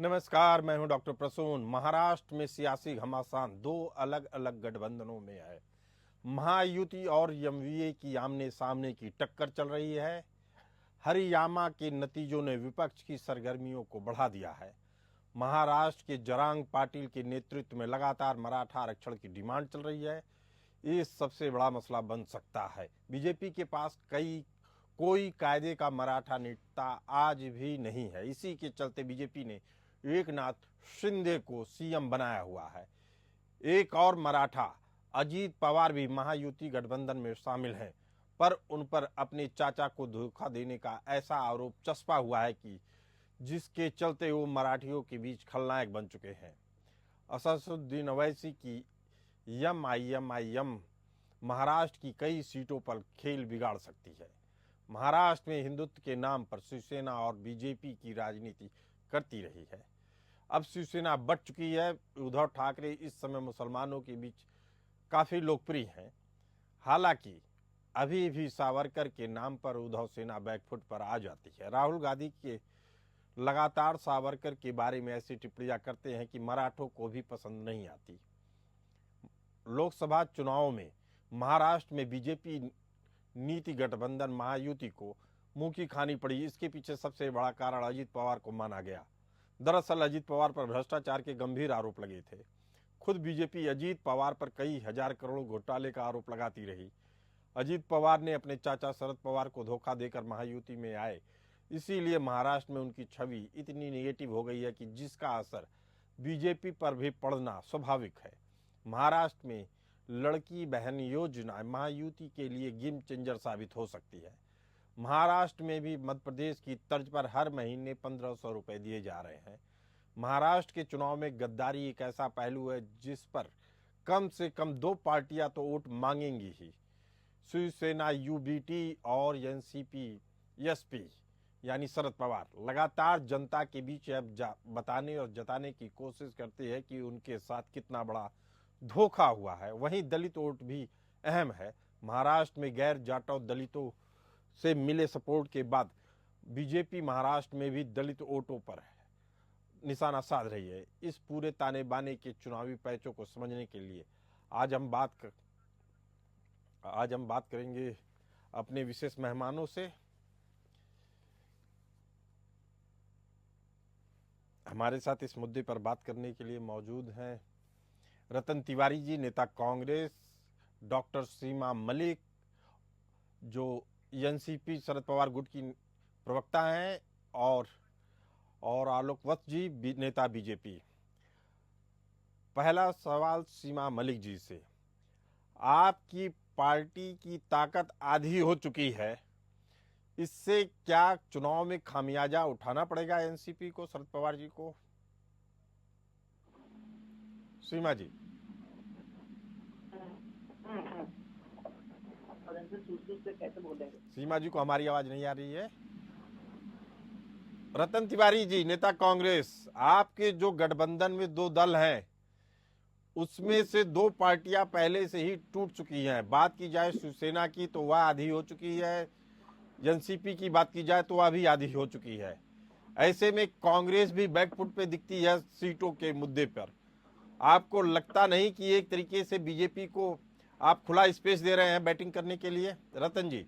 नमस्कार, मैं हूं डॉक्टर प्रसून। महाराष्ट्र में सियासी घमासान दो अलग अलग गठबंधनों में है। महायुति और एमवीए की आमने सामने की टक्कर चल रही है। हरियाणा के नतीजों ने विपक्ष की सरगर्मियों को बढ़ा दिया है। महाराष्ट्र के जरांग पाटिल के नेतृत्व में लगातार मराठा आरक्षण की डिमांड चल रही है। ये सबसे बड़ा मसला बन सकता है। बीजेपी के पास कोई कायदे का मराठा नेता आज भी नहीं है। इसी के चलते बीजेपी ने एकनाथ शिंदे को सीएम बनाया हुआ है। एक और मराठा अजीत पवार भी महायुति गठबंधन में शामिल हैं, पर उन पर अपने चाचा को धोखा देने का ऐसा आरोप चस्पा हुआ है कि जिसके चलते वो मराठियों के बीच खलनायक बन चुके हैं। असदुद्दीन ओवैसी की एमआईएम महाराष्ट्र की कई सीटों पर खेल बिगाड़ सकती है। महाराष्ट्र में हिंदुत्व के नाम पर शिवसेना और बीजेपी की राजनीति करती रही है। अब शिवसेना बढ़ चुकी है। उद्धव ठाकरे इस समय मुसलमानों के बीच काफी लोकप्रिय हैं। हालांकि अभी भी सावरकर के नाम पर उद्धव सेना बैकफुट पर आ जाती है। राहुल गांधी के लगातार सावरकर के बारे में ऐसी टिप्पणियां करते हैं कि मराठों को भी पसंद नहीं आती। लोकसभा चुनाव में महाराष्ट्र में बीजेपी नीति गठबंधन महायुति को मुंह की खानी पड़ी। इसके पीछे सबसे बड़ा कारण अजीत पवार को माना गया। दरअसल अजीत पवार पर भ्रष्टाचार के गंभीर आरोप लगे थे। खुद बीजेपी अजीत पवार पर कई हजार करोड़ घोटाले का आरोप लगाती रही। अजीत पवार ने अपने चाचा शरद पवार को धोखा देकर महायुति में आए, इसीलिए महाराष्ट्र में उनकी छवि इतनी नेगेटिव हो गई है कि जिसका असर बीजेपी पर भी पड़ना स्वाभाविक है। महाराष्ट्र में लड़की बहन योजना महायुति के लिए गेम चेंजर साबित हो सकती है। महाराष्ट्र में भी मध्य प्रदेश की तर्ज पर हर महीने 1500 रुपए दिए जा रहे हैं। महाराष्ट्र के चुनाव में गद्दारी एक ऐसा पहलू है जिस पर कम से कम दो पार्टियां तो वोट मांगेंगी ही। शिवसेना यूबीटी और एनसीपी एसपी यानी शरद पवार लगातार जनता के बीच अब बताने और जताने की कोशिश करते हैं कि उनके साथ कितना बड़ा धोखा हुआ है। वहीं दलित वोट भी अहम है। महाराष्ट्र में गैर जाटव दलितों से मिले सपोर्ट के बाद बीजेपी महाराष्ट्र में भी दलित वोटों पर निशाना साध रही है। इस पूरे ताने बाने के चुनावी पैचों को समझने के लिए आज हम बात करेंगे अपने विशेष मेहमानों से। हमारे साथ इस मुद्दे पर बात करने के लिए मौजूद हैं रतन तिवारी जी, नेता कांग्रेस, डॉक्टर सीमा मलिक जो एनसीपी शरद पवार गुट की प्रवक्ता हैं, और आलोक वत्स जी, नेता बीजेपी। पहला सवाल सीमा मलिक जी से। आपकी पार्टी की ताकत आधी हो चुकी है, इससे क्या चुनाव में खामियाजा उठाना पड़ेगा एनसीपी को, शरद पवार जी को? सीमा जी। सीमा जी को हमारी आवाज नहीं आ रही है। रतन तिवारी जी, नेता कांग्रेस, आपके जो गठबंधन में दो दल हैं उसमें से दो पार्टियां पहले से ही टूट चुकी हैं। बात की जाए शिवसेना की तो वह आधी हो चुकी है, एनसीपी की बात की जाए तो वह भी आधी हो चुकी है। ऐसे में कांग्रेस भी बैकफुट पे दिखती है सीटों के मुद्दे पर। आपको लगता नहीं कि एक तरीके से बीजेपी को आप खुला स्पेस दे रहे हैं बैटिंग करने के लिए? रतन जी।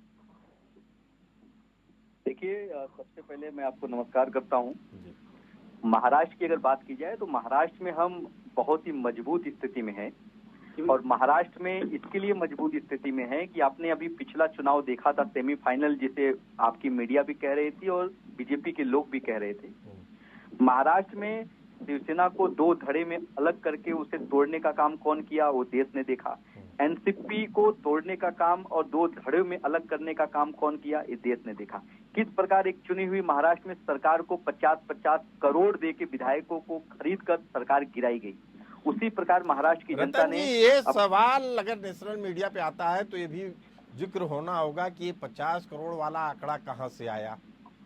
देखिए, सबसे पहले मैं आपको नमस्कार करता हूं। महाराष्ट्र की अगर बात की जाए तो महाराष्ट्र में हम बहुत ही मजबूत स्थिति में हैं, और महाराष्ट्र में इसके लिए मजबूत स्थिति में है कि आपने अभी पिछला चुनाव देखा था, सेमीफाइनल, जिसे आपकी मीडिया भी कह रही थी और बीजेपी के लोग भी कह रहे थे। महाराष्ट्र में शिवसेना को दो धड़े में अलग करके उसे तोड़ने का काम कौन किया, वो देश ने देखा। एनसीपी को तोड़ने का काम और दो धड़े में अलग करने का काम कौन किया, इस देश ने देखा। किस प्रकार एक चुनी हुई महाराष्ट्र में सरकार को 50-50 करोड़ दे के विधायकों को खरीद कर सरकार गिराई गई। उसी प्रकार महाराष्ट्र की जनता ने ये सवाल अगर नेशनल मीडिया पे आता है तो ये भी जिक्र होना होगा कि ये 50 करोड़ वाला आंकड़ा कहां से आया।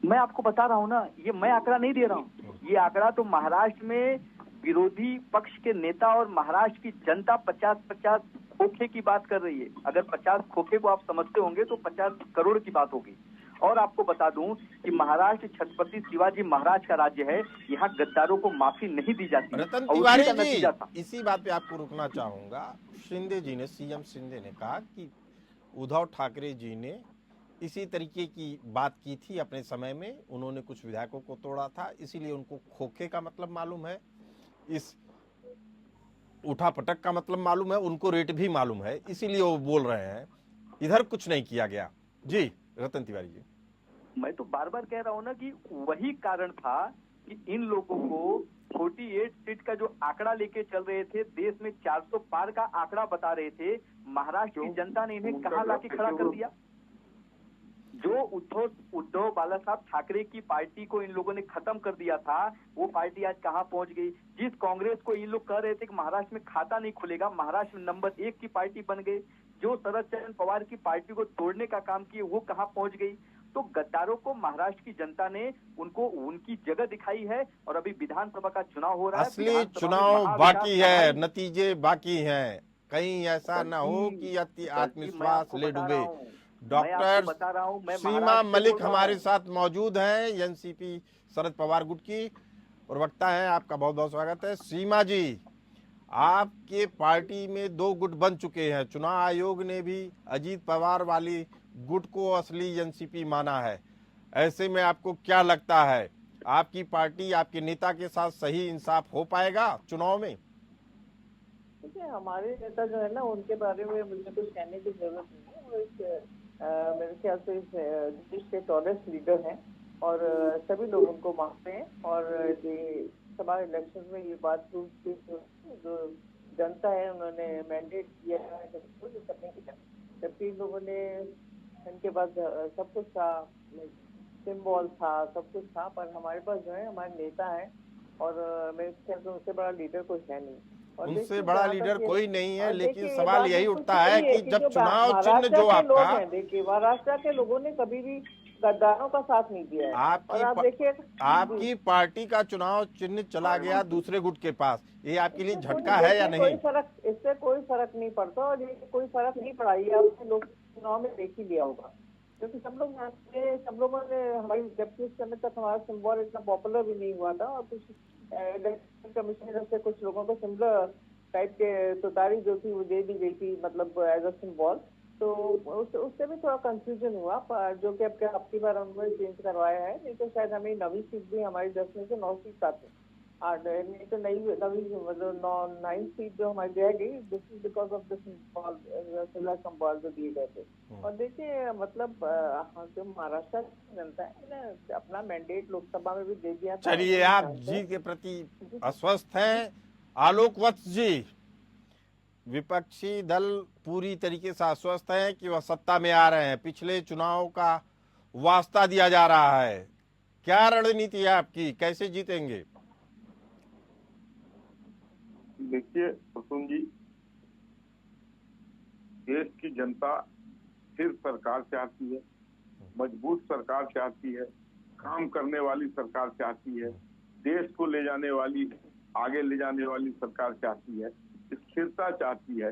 मैं आपको बता रहा हूं ना, ये मैं आंकड़ा नहीं दे रहा हूं। ये आंकड़ा तो महाराष्ट्र में विरोधी पक्ष के नेता और महाराष्ट्र की जनता 50-50 खोखे की बात कर रही है। अगर 50 खोखे को आप समझते होंगे तो 50 करोड़ की बात होगी। और आपको बता दूं कि महाराष्ट्र छत्रपति शिवाजी महाराज का राज्य है, यहाँ गद्दारों को माफी नहीं दी जाती। रतन और तिवारी उसी का नतीजा था। जी, इसी बात पे आपको रुकना चाहूंगा। शिंदे जी ने, सीएम शिंदे ने कहा कि उद्धव ठाकरे जी ने इसी तरीके की बात की थी अपने समय में, उन्होंने कुछ विधायकों को तोड़ा था, इसीलिए उनको खोखे का मतलब मालूम है, इस उठा पटक का मतलब मालूम है, उनको रेट भी मालूम है, इसीलिए वो बोल रहे हैं इधर कुछ नहीं किया गया। जी रतन तिवारी जी, मैं तो बार बार कह रहा हूं ना कि वही कारण था कि इन लोगों को 48 सीट का जो आंकड़ा लेके चल रहे थे, देश में 400 पार का आंकड़ा बता रहे थे, महाराष्ट्र की जनता ने इन्हें कहां लाके खड़ा कर दिया। जो उद्धव बाला साहब ठाकरे की पार्टी को इन लोगों ने खत्म कर दिया था, वो पार्टी आज कहां पहुंच गई। जिस कांग्रेस को इन लोग कह रहे थे कि महाराष्ट्र में खाता नहीं खुलेगा, महाराष्ट्र में नंबर 1 की पार्टी बन गई। जो शरद चंद्र पवार की पार्टी को तोड़ने का काम किए, वो कहां पहुंच गई। तो गद्दारों को महाराष्ट्र की जनता ने उनको उनकी जगह दिखाई है। और अभी विधानसभा का चुनाव हो रहा है, असली चुनाव बाकी है, नतीजे बाकी हैं, कहीं ऐसा ना हो कि आत्मविश्वास ले डूबे। डॉक्टर सीमा मलिक हमारे साथ मौजूद हैं, एनसीपी शरद पवार गुट की प्रवक्ता हैं, आपका बहुत बहुत स्वागत है। सीमा जी, आपके पार्टी में 2 गुट बन चुके हैं, चुनाव आयोग ने भी अजीत पवार वाली गुट को असली एनसीपी माना है, ऐसे में आपको क्या लगता है, आपकी पार्टी आपके नेता के साथ सही इंसाफ हो पाएगा चुनाव में? देखिए, हमारे नेता जो है ना, उनके बारे में मुझे कुछ कहने की जरूरत नहीं है। वो एक मेरे ख्याल से इस देश के टॉलेस्ट लीडर हैं और सभी लोग उनको मानते हैं। और ये सभा इलेक्शन में ये बात प्रूव की, जो जनता है उन्होंने मैंडेट दिया है सबको ये करने के लिए, जबकि इन लोगों ने, इनके पास सब कुछ था, सिंबल था, सब कुछ था, पर हमारे पास जो है हमारे नेता है और मेरे ख्याल से उससे बड़ा लीडर कोई है नहीं। उनसे बड़ा लीडर कोई नहीं है, लेकिन सवाल यही उठता है कि जब चुनाव चिन्ह जो आपका, देखिए महाराष्ट्र के लोगों ने कभी भी गद्दारों का साथ नहीं दिया है। और आप देखिए, आपकी पार्टी का चुनाव चिन्ह चला गया दूसरे गुट के पास, ये आपके लिए झटका है या नहीं? इससे कोई फर्क नहीं पड़ता और ये कोई फर्क नहीं पड़ा, ये आपने लोग चुनाव में देख ही लिया होगा। क्योंकि सब लोगों ने हमारी, जबकि उस समय तक हमारा सिंबल इतना पॉपुलर भी नहीं हुआ था और कुछ इलेक्शन कमिश्नर से कुछ लोगों को सिमिलर टाइप के तुतारी जो थी वो दे दी गई थी, मतलब एज अ सिंबल। तो उससे भी थोड़ा कंफ्यूजन हुआ, पर जो कि अब की बार उन्होंने चेंज करवाया है। नहीं तो शायद हमें नवी सीट भी, हमारी 10 में से 9 सीट आती, और नहीं तो नवी मतलब 9 सीट जो हमारी रह गई, this is because of the symbol जो दिए गए थे। और देखिए, मतलब जो महाराष्ट्र की जनता है ना, अपना मैंडेट लोकसभा में भी दे दिया। चलिए, आप जी के प्रति अस्वस्थ हैं। आलोक वत्स जी, विपक्षी दल पूरी तरीके से आश्वस्त है कि वह सत्ता में आ रहे हैं, पिछले चुनाव का वास्ता दिया जा रहा है, क्या रणनीति है आपकी, कैसे जीतेंगे? देखिए प्रसून जी, देश की जनता स्थिर सरकार चाहती है, मजबूत सरकार चाहती है, काम करने वाली सरकार चाहती है, देश को ले जाने वाली, आगे ले जाने वाली सरकार चाहती है, स्थिरता चाहती है।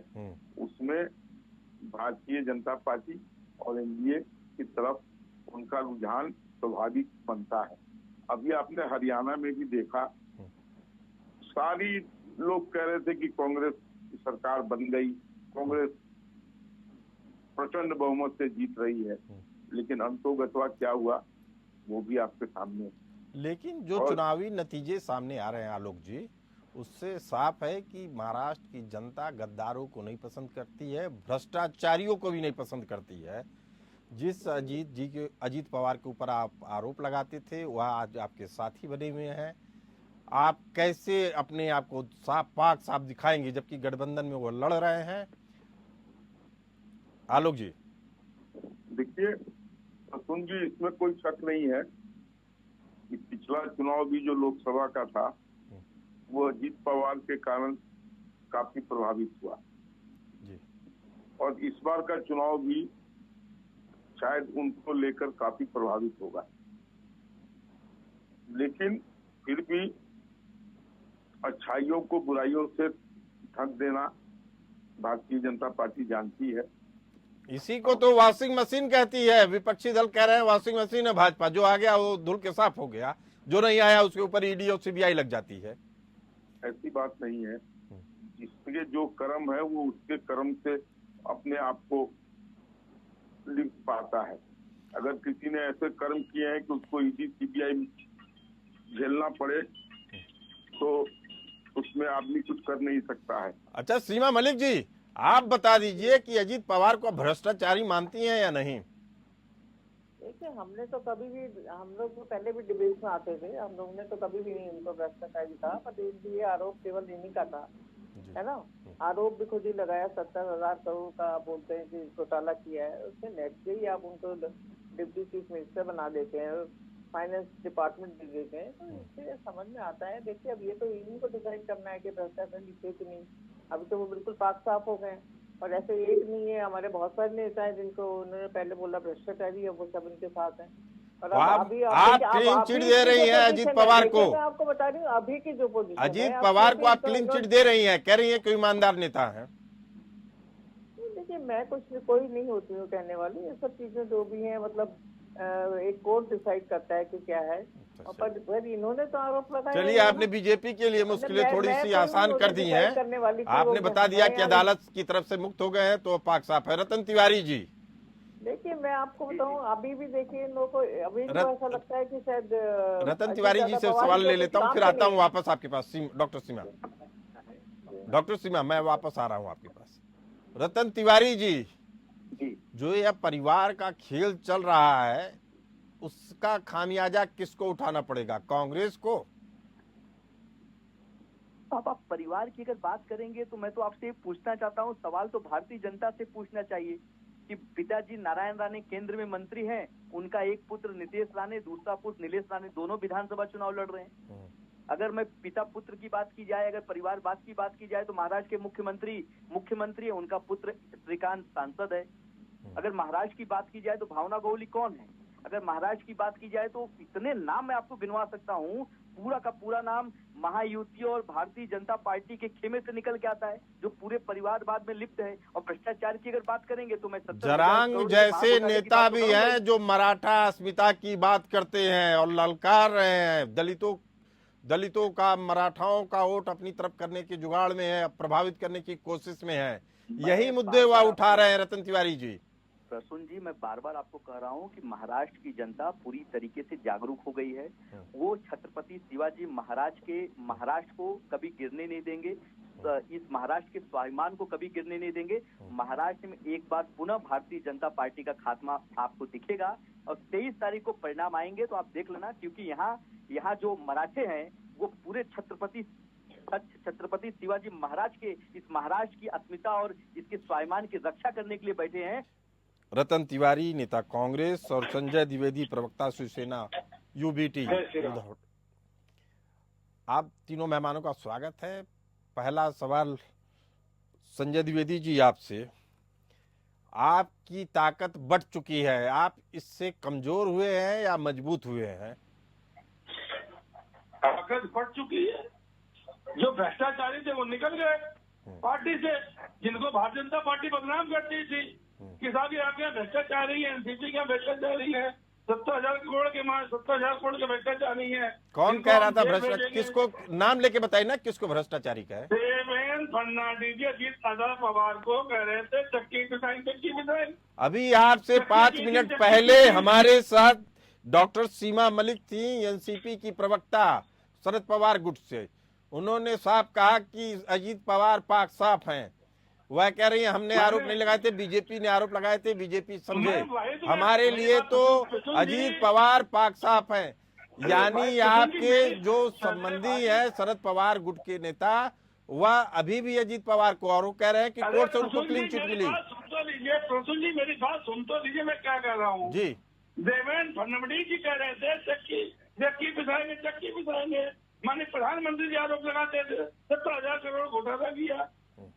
उसमें भारतीय जनता पार्टी और एनडीए की तरफ उनका रुझान स्वाभाविक बनता है। अभी आपने हरियाणा में भी देखा, सारी लोग कह रहे थे कि कांग्रेस की सरकार बन गई, कांग्रेस प्रचंड बहुमत से जीत रही है, लेकिन अंतोगत्वा क्या हुआ वो भी आपके सामने। लेकिन जो चुनावी नतीजे सामने आ रहे हैं आलोक जी, उससे साफ है कि महाराष्ट्र की जनता गद्दारों को नहीं पसंद करती है, भ्रष्टाचारियों को भी नहीं पसंद करती है। जिस अजीत पवार के ऊपर आप आरोप लगाते थे, वह आज आपके साथी बने हुए हैं। आप कैसे अपने आप को साफ दिखाएंगे जबकि गठबंधन में वो लड़ रहे हैं? आलोक जी, देखिए प्रसून जी, इसमें कोई शक नहीं है कि पिछला चुनाव भी जो लोकसभा का था वो अजीत पवार के कारण काफी प्रभावित हुआ जी। और इस बार का चुनाव भी शायद उनको लेकर काफी प्रभावित होगा, लेकिन फिर भी अच्छाइयों को बुराइयों से ढक देना भारतीय जनता पार्टी जानती है। इसी को तो वॉशिंग मशीन कहती है। विपक्षी दल कह रहे हैं वॉशिंग मशीन है भाजपा, जो आ गया वो धुल के साफ हो गया, जो नहीं आया उसके ऊपर ईडी और सीबीआई लग जाती है। ऐसी बात नहीं है, जिसके जो कर्म है वो उसके कर्म से अपने आप को लिख पाता है। अगर किसी ने ऐसे कर्म किए हैं कि उसको ईडी सीबीआई झेलना पड़े तो उसमें आदमी कुछ कर नहीं सकता है। अच्छा सीमा मलिक जी, आप बता दीजिए कि अजीत पवार को भ्रष्टाचारी मानती हैं या नहीं? देखिए, हमने तो कभी भी, हम लोग तो पहले भी डिबेट में आते थे, हम लोग ने तो कभी भी नहीं उनको भ्रष्टाचारी कहा, पर ये आरोप केवल इन्हीं का था, है ना। आरोप भी खुद ही लगाया, 70,000 करोड़ का बोलते हैं कि घोटाला किया है। उसके नेक्स्ट डे ही आप उनको डिप्टी चीफ मिनिस्टर बना देते हैं, फाइनेंस डिपार्टमेंट दे देते हैं, तो इससे समझ में आता है। देखिए, अब ये तो इन्हीं को डिसाइड करना है कि भ्रष्टाचारी थे कि नहीं। अभी तो वो बिल्कुल पाक साफ हो गए, और ऐसे एक नहीं है, हमारे बहुत सारे नेता हैं जिनको उन्होंने पहले बोला भ्रष्टाचारी है, वो सब इनके साथ हैं। और आप क्लीन चिट दे रही हैं अजीत पवार को। मैं आपको बता रही हूँ अभी की जो पोजीशन है, अजीत पवार को आप क्लीन चिट दे रही हैं, कह रही हैं कोई ईमानदार नेता है। देखिए, मैं कोई नहीं होती हूँ कहने वाली, ये सब चीजें जो भी हैं, मतलब एक कोर्ट डिसाइड करता है कि क्या है। पर इन्होंने तो आरोप लगाया। चलिए, आपने बीजेपी के लिए मुश्किलें थोड़ी सी आसान कर दी हैं। आपने बता दिया कि अदालत की तरफ से मुक्त हो गए हैं, तो पाक साफ है। रतन तिवारी जी, देखिए, मैं आपको बताऊं, अभी भी देखिए इन लोगों को अभी तो ऐसा लगता है कि शायद रतन तिवारी जी से सवाल ले लेता हूँ, फिर आता हूँ वापस आपके पास। डॉक्टर सीमा, मैं वापस आ रहा हूँ आपके पास। रतन तिवारी जी, जो यह परिवार का खेल चल रहा है, उसका खामियाजा किसको उठाना पड़ेगा, कांग्रेस को? अब आप परिवार की अगर बात करेंगे तो मैं तो आपसे पूछना चाहता हूं, सवाल तो भारतीय जनता से पूछना चाहिए कि पिताजी नारायण राणे केंद्र में मंत्री हैं, उनका एक पुत्र नितेश राणे, दूसरा पुत्र नीलेश राणे, दोनों विधानसभा चुनाव लड़ रहे हैं। अगर मैं पिता पुत्र की बात की जाए, अगर परिवार की बात की जाए, तो महाराष्ट्र के मुख्यमंत्री है, उनका पुत्र श्रीकांत सांसद है। अगर महाराष्ट्र की बात की जाए तो भावना गवली कौन है? अगर महाराष्ट्र की बात की जाए तो इतने नाम मैं आपको गिनवा सकता हूँ, पूरा का पूरा नाम महायुति और भारतीय जनता पार्टी के खेमे से निकल के आता है, जो पूरे परिवारवाद में लिप्त है। और भ्रष्टाचार की अगर बात करेंगे तो मैं जरांग जैसे नेता भी हैं जो मराठा अस्मिता की बात करते हैं और ललकार रहे हैं, दलितों का, मराठाओं का वोट अपनी तरफ करने के जुगाड़ में है, प्रभावित करने की कोशिश में है। यही मुद्दे वह उठा रहे हैं रतन तिवारी जी। प्रसून जी, मैं बार बार आपको कह रहा हूं कि महाराष्ट्र की जनता पूरी तरीके से जागरूक हो गई है। वो छत्रपति शिवाजी महाराष्ट्र को कभी गिरने नहीं देंगे, इस महाराष्ट्र के स्वाभिमान को कभी गिरने नहीं देंगे। महाराष्ट्र में एक बार पुनः भारतीय जनता पार्टी का खात्मा आपको दिखेगा, और 23 तारीख को परिणाम आएंगे तो आप देख लेना, क्योंकि यहाँ जो मराठे हैं वो पूरे छत्रपति शिवाजी महाराज के इस महाराष्ट्र की अस्मिता और इसके स्वाभिमान की रक्षा करने के लिए बैठे हैं। रतन तिवारी, नेता कांग्रेस, और संजय द्विवेदी, प्रवक्ता शिवसेना यूबीटी। आप तीनों मेहमानों का स्वागत है। पहला सवाल संजय द्विवेदी जी आपसे, आपकी ताकत बढ़ चुकी है, आप इससे कमजोर हुए हैं या मजबूत हुए हैं? ताकत बढ़ चुकी है। जो भ्रष्टाचारी थे वो निकल गए पार्टी से, जिनको भारतीय जनता पार्टी बदनाम करती थी कि साहब ये आपके यहाँ भ्रष्टाचारी है, एनसीपी का भ्रष्टाचारी है, 70,000 करोड़ के 70,000 करोड़ के भ्रष्टाचारी है। कौन कह रहा था भ्रष्टाचार? किसको नाम लेके बताइए ना, किसको भ्रष्टाचारी कहे? देवेंद्र फडणवीस अजीत पवार को कह रहे थे चक्की पिसाई। अभी आपसे 5 मिनट पहले हमारे साथ डॉक्टर सीमा मलिक थी, एनसीपी की प्रवक्ता शरद पवार गुट से। उन्होंने साफ कहा कि अजीत पवार पाक साफ हैं। वह कह रही है हमने आरोप नहीं लगाए थे, बीजेपी ने आरोप लगाए थे, बीजेपी समझे। हमारे लिए तो अजीत पवार पाक साफ हैं। यानी आपके जो संबंधी है शरद पवार गुट के नेता, वह अभी भी अजीत पवार को, और वो कह रहे हैं कि कोर्ट से उनको क्लीन चिट मिली। प्रसून जी, मेरी बात सुन तो लीजिए, मैं क्या कह रहा हूँ जी। देवेंद्र फडणवीस जी कह रहे थे चक्की पिसाएंगे। माननीय प्रधानमंत्री जी आरोप लगाते थे 70,000 करोड़ घोटाला किया।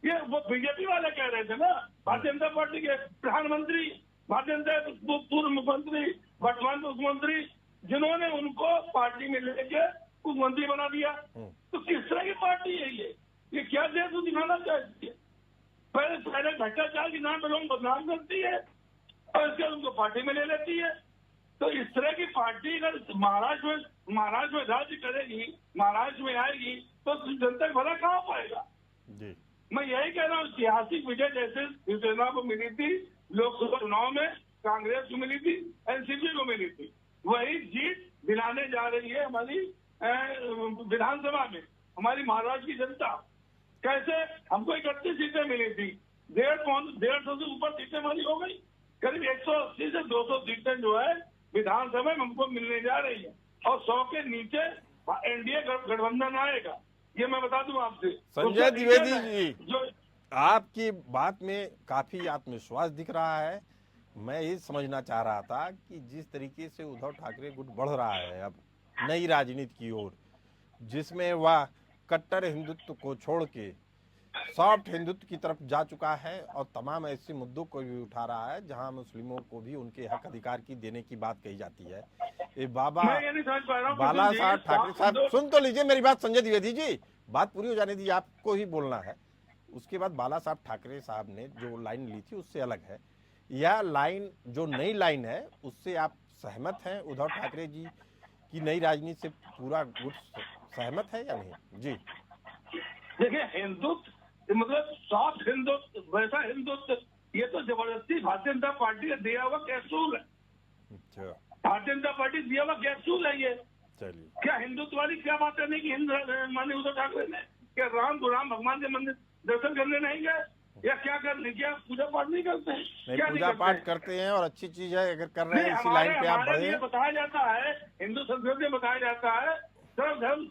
ये वो बीजेपी वाले कह रहे थे ना, भारतीय जनता पार्टी के प्रधानमंत्री, भारतीय जनता पूर्व मुख्यमंत्री, वर्तमान मुख्यमंत्री, जिन्होंने उनको पार्टी में लेके मुख्यमंत्री बना दिया। तो किस तरह की पार्टी है ये क्या देश दिखाना चाहती है? पहले भ्रष्टाचार के नाम पर लोग बदनाम करती है और इसके उनको पार्टी में ले लेती है। तो इस तरह की पार्टी अगर महाराष्ट्र में राज्य करेगी, महाराष्ट्र में आएगी, तो जनता का भला कहाँ पाएगा। जी मैं यही कह रहा हूँ, ऐतिहासिक विजय जैसे शिवसेना को मिली थी लोकसभा चुनाव में, कांग्रेस को मिली थी, एनसीपी को मिली थी, वही जीत दिलाने जा रही है हमारी विधानसभा में हमारी महाराष्ट्र की जनता। कैसे? हमको 31 सीटें मिली थी, 150 से ऊपर सीटें हमारी हो गई, करीब 180 से 200 सीटें जो है विधानसभा में हमको मिलने जा रही है और 100 के नीचे एनडीए गठबंधन आएगा, ये मैं बता दूं आपसे। संजय द्विवेदी जी, जो आपकी बात में काफी आत्मविश्वास दिख रहा है। मैं ये समझना चाह रहा था कि जिस तरीके से उद्धव ठाकरे गुट बढ़ रहा है अब नई राजनीति की ओर, जिसमें वह कट्टर हिंदुत्व को छोड़ के सॉफ्ट हिंदुत्व की तरफ जा चुका है और तमाम ऐसे मुद्दों को भी उठा रहा है जहां मुस्लिमों को भी उनके हक अधिकार की देने की बात कही जाती है। ये बाला साहब ठाकरे साहब, सुन तो लीजिए मेरी बात संजय द्विवेदी जी, बात पूरी हो जाने दीजिए, आपको ही बोलना है। उसके बाद बाला साहब ठाकरे साहब ने जो लाइन ली थी उससे अलग है, यह लाइन जो नई लाइन है उससे आप सहमत हैं? उद्धव ठाकरे जी की नई राजनीति से पूरा गुट सहमत है या नहीं? जी देखिए, हिंदुत्व मतलब सॉफ्ट हिंदुत्व, वैसा हिंदुत्व, ये तो जबरदस्ती भारतीय जनता पार्टी का दिया हुआ कैप्सूल है। अच्छा, भारतीय जनता पार्टी दिया हुआ कैप्सूल है ये। चलिए, क्या हिंदुत्व वाली क्या बात करने की माननीय उद्धव ठाकरे ने? क्या राम भगवान के मंदिर दर्शन करने नहीं गए या क्या करने, क्या पूजा पाठ नहीं करते हैं? नहीं, पूजा पाठ करते हैं और अच्छी चीज है, अगर कर रहे हैं इसी लाइन पे आप बढ़े। बताया जाता है, हिंदू संस्कृति में बताया जाता है सर्व धर्म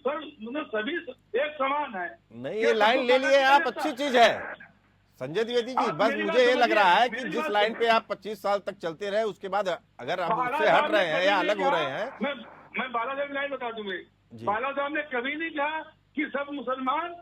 मतलब सभी एक समान है। नहीं, ये लाइन ले लिए आप, अच्छी चीज है संजय द्विवेदी जी। बस मुझे ये लग रहा है कि जिस लाइन पे आप 25 साल तक चलते रहे, उसके बाद अगर आप उससे हट रहे हैं या अलग हो रहे हैं। मैं बाला साहब की लाइन बता दूं, बाला साहब ने कभी नहीं कहा कि सब मुसलमान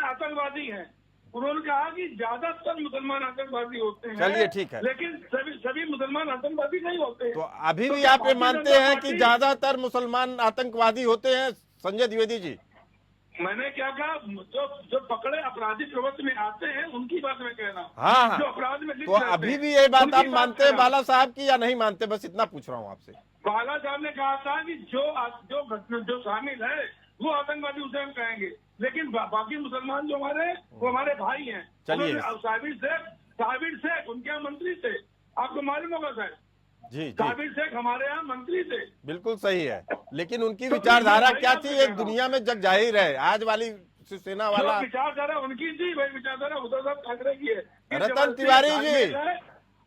आतंकवादी हैं। उन्होंने कहा कि ज्यादातर मुसलमान आतंकवादी होते हैं। चलिए ठीक है, लेकिन सभी मुसलमान आतंकवादी नहीं होते। तो अभी भी आप ये मानते हैं कि ज्यादातर मुसलमान आतंकवादी होते हैं संजय द्विवेदी जी? मैंने क्या कहा, जो पकड़े अपराधी प्रवृत्ति में आते हैं उनकी बात मैं कह रहा हूँ। हाँ, जो अपराध में तो अभी भी ये बात आप मानते हैं बाला साहब की या नहीं मानते? बस इतना पूछ रहा हूँ आपसे। बाला साहब ने कहा था कि जो शामिल है वो आतंकवादी उसे हम कहेंगे, लेकिन बाकी मुसलमान जो हमारे वो हमारे भाई हैं। चलिए, साबिर शेख उनके यहाँ मंत्री थे, आपको मालूम होगा सर। जी, साबिर शेख हमारे यहाँ मंत्री थे। बिल्कुल सही है, लेकिन उनकी विचारधारा क्या थी एक दुनिया में जग जाहिर है। आज वाली शिवसेना वाला विचारधारा उनकी थी, वही विचारधारा उद्धव साहब ठाकरे की है। रतन तिवारी जी,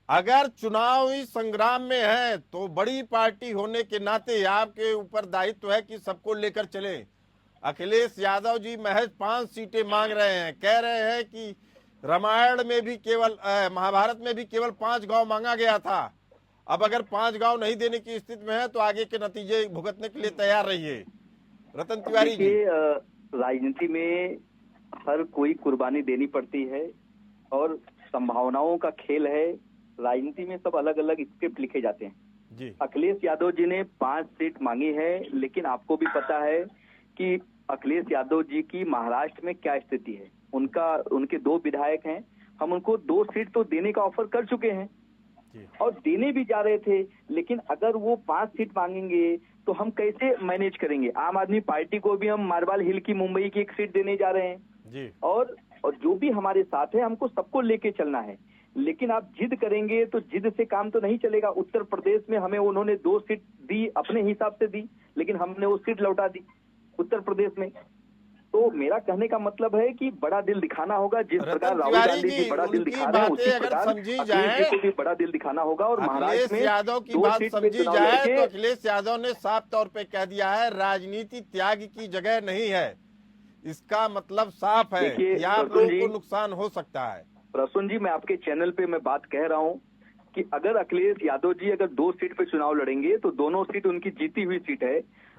अगर चुनावी संग्राम में है तो बड़ी पार्टी होने के नाते आपके ऊपर दायित्व है कि सबको लेकर चले। अखिलेश यादव जी महज 5 सीटें मांग रहे हैं, कह रहे हैं कि रामायण में भी केवल महाभारत में भी केवल 5 गांव मांगा गया था। अब अगर 5 गांव नहीं देने की स्थिति में है तो आगे के नतीजे भुगतने के लिए तैयार रहिए। रतन तिवारी जी, राजनीति में हर कोई कुर्बानी देनी पड़ती है और संभावनाओं का खेल है। राजनीति में सब अलग अलग स्क्रिप्ट लिखे जाते हैं जी। अखिलेश यादव जी ने 5 सीट मांगी है, लेकिन आपको भी पता है कि अखिलेश यादव जी की महाराष्ट्र में क्या स्थिति है। उनके 2 विधायक हैं, हम उनको 2 सीट तो देने का ऑफर कर चुके हैं और देने भी जा रहे थे, लेकिन अगर वो 5 सीट मांगेंगे तो हम कैसे मैनेज करेंगे। आम आदमी पार्टी को भी हम मार्बल हिल की मुंबई की 1 सीट देने जा रहे हैं जी। और जो भी हमारे साथ है हमको सबको लेके चलना है, लेकिन आप जिद करेंगे तो जिद से काम तो नहीं चलेगा। उत्तर प्रदेश में हमें उन्होंने 2 सीट दी, अपने हिसाब से दी, लेकिन हमने वो सीट लौटा दी उत्तर प्रदेश में। तो मेरा कहने का मतलब है कि बड़ा दिल दिखाना होगा। जिस प्रकार राहुल गांधी जी बड़ा दिल दिखा रहे हैं, उसी प्रकार अखिलेश जी को भी बड़ा दिल दिखाना होगा। और महाराष्ट्र में यादव की बात समझी जाए तो अखिलेश यादव ने साफ तौर पे कह दिया है राजनीति त्याग की जगह नहीं है। इसका मतलब साफ है कि आप लोगों को नुकसान हो सकता है। प्रसून जी, मैं आपके चैनल पे मैं बात कह रहा हूँ कि अगर अखिलेश यादव जी अगर 2 सीट पे चुनाव लड़ेंगे तो दोनों सीट उनकी जीती हुई सीट है।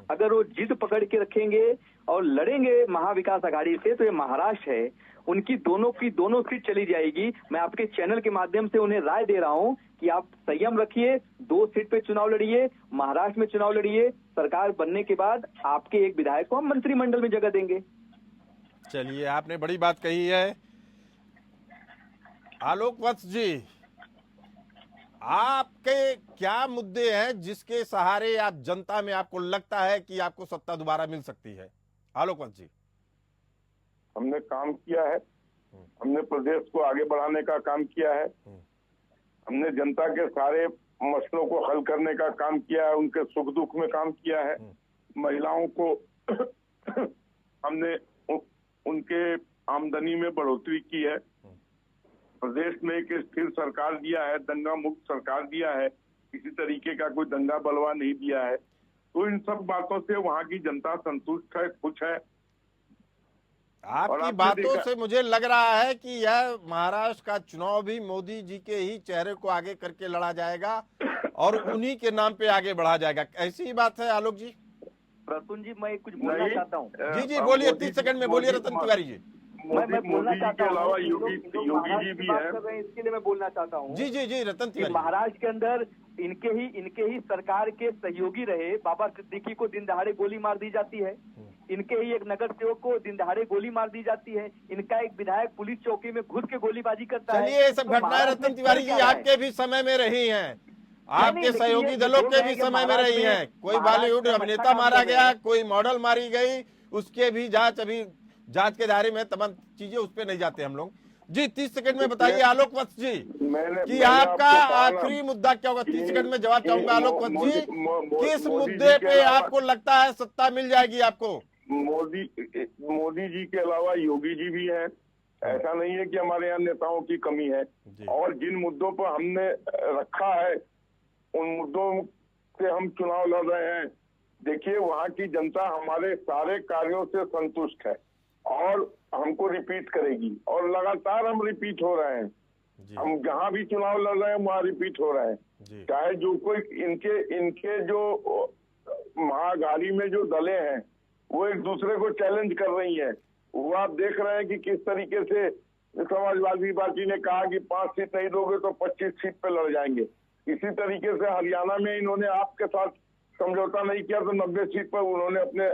अगर वो जिद पकड़ के रखेंगे और लड़ेंगे महाविकास आघाड़ी से तो ये महाराष्ट्र है, उनकी दोनों सीट चली जाएगी। मैं आपके चैनल के माध्यम से उन्हें राय दे रहा हूँ कि आप संयम रखिए, 2 सीट पे चुनाव लड़िए, महाराष्ट्र में चुनाव लड़िए। सरकार बनने के बाद आपके एक विधायक को हम मंत्रिमंडल में जगह देंगे। चलिए, आपने बड़ी बात कही है। आलोक वत्स जी, आपके क्या मुद्दे हैं जिसके सहारे आप जनता में आपको लगता है कि आपको सत्ता दोबारा मिल सकती है? आलोक वत्स जी। हमने काम किया है, हमने प्रदेश को आगे बढ़ाने का काम किया है, हमने जनता के सारे मसलों को हल करने का काम किया है, उनके सुख दुख में काम किया है, महिलाओं को हमने उनके आमदनी में बढ़ोतरी की है, प्रदेश में एक स्थिर सरकार दिया है, दंगा मुक्त सरकार दिया है, किसी तरीके का कोई दंगा बलवा नहीं दिया है। तो इन सब बातों से वहाँ की जनता संतुष्ट है, खुश है। आपकी बातों से मुझे लग रहा है कि यह महाराष्ट्र का चुनाव भी मोदी जी के ही चेहरे को आगे करके लड़ा जाएगा और उन्हीं के नाम पे आगे बढ़ा जाएगा। ऐसी ही बात है आलोक जी? प्रसून जी, मैं कुछ बोलना चाहता हूँ। जी जी बोलिए, 30 सेकंड में बोलिए रतन तिवारी जी। मैं बोलना चाहता हूँ, अलावा योगी जी भी है, इसके लिए मैं बोलना चाहता हूँ। जी जी जी रतन तिवारी। महाराष्ट्र के अंदर इनके ही सरकार के सहयोगी रहे बाबा सिद्दीकी को दिन दहाड़े गोली मार दी जाती है, इनके ही एक नगर सेवक को दिन दहाड़े गोली मार दी जाती है, इनका एक विधायक पुलिस चौकी में घुस के गोलीबाजी करता है। चलिए, ये सब घटनाएं रतन तिवारी जी आपके भी समय में रही हैं, आपके सहयोगी दलों के भी समय में रही हैं। कोई बॉलीवुड अभिनेता मारा गया, कोई मॉडल मारी गई, उसके भी जांच के दायरे में तमाम चीजें, उस पर नहीं जाते हम लोग। जी 30 सेकंड में बताइए आलोक वत्स जी कि आपका आखिरी मुद्दा क्या होगा? 30 सेकंड में जवाब चाहूंगा आलोक वत्स जी, किस मुद्दे पे आपको लगता है सत्ता मिल जाएगी आपको? मोदी जी के अलावा योगी जी भी हैं, ऐसा नहीं है कि हमारे यहाँ नेताओं की कमी है। और जिन मुद्दों पर हमने रखा है उन मुद्दों से हम चुनाव लड़ रहे हैं। देखिए, वहाँ की जनता हमारे सारे कार्यों से संतुष्ट है और हमको रिपीट करेगी, और लगातार हम रिपीट हो रहे हैं। हम जहाँ भी चुनाव लड़ रहे हैं वहाँ रिपीट हो रहे हैं। चाहे जो कोई इनके जो महागाड़ी में जो दलें हैं वो एक दूसरे को चैलेंज कर रही हैं। वो आप देख रहे हैं कि किस तरीके से समाजवादी पार्टी ने कहा कि 5 सीट नहीं दोगे तो 25 सीट पे लड़ जाएंगे। इसी तरीके से हरियाणा में इन्होंने आपके साथ समझौता नहीं किया तो 90 सीट पर उन्होंने अपने।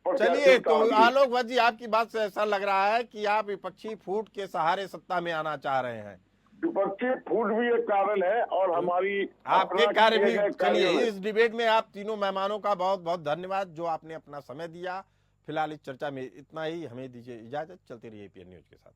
चलिए, तो आलोक वत्स जी, आपकी बात से ऐसा लग रहा है कि आप विपक्षी फूट के सहारे सत्ता में आना चाह रहे हैं। विपक्षी फूट भी एक कारण है और हमारी आपके कार्य भी। चलिए, इस डिबेट में आप तीनों मेहमानों का बहुत बहुत धन्यवाद जो आपने अपना समय दिया। फिलहाल इस चर्चा में इतना ही, हमें दीजिए इजाजत। चलते रहिए एपीएन न्यूज के साथ।